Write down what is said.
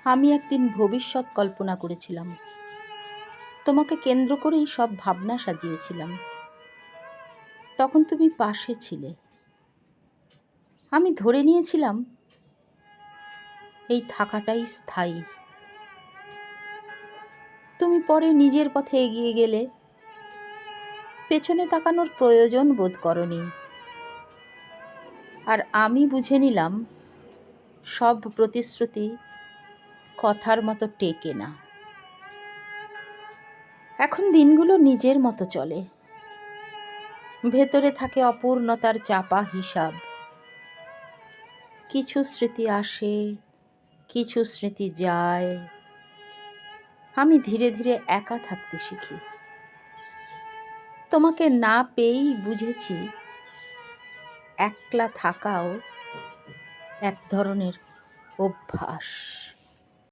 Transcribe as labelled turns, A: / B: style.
A: আমি একদিন ভবিষ্যৎ কল্পনা করেছিলাম, তোমাকে কেন্দ্র করেই সব ভাবনা সাজিয়েছিলাম। তখন তুমি পাশে ছিলে। আমি ধরে নিয়েছিলাম এই থাকাটাই স্থায়ী। তুমি পরে নিজের পথে এগিয়ে গেলে, পেছনে তাকানোর প্রয়োজন বোধ করনি। আর আমি বুঝে নিলাম সব প্রতিশ্রুতি কথার মতো টেকে না। এখন দিনগুলো নিজের মতো চলে, ভেতরে থাকে অপূর্ণতার চাপা হিসাব। কিছু স্মৃতি আসে, কিছু স্মৃতি যায়। আমি ধীরে ধীরে একা থাকতে শিখি। তোমাকে না পেয়েই বুঝেছি একলা থাকাও এক ধরনের অভ্যাস।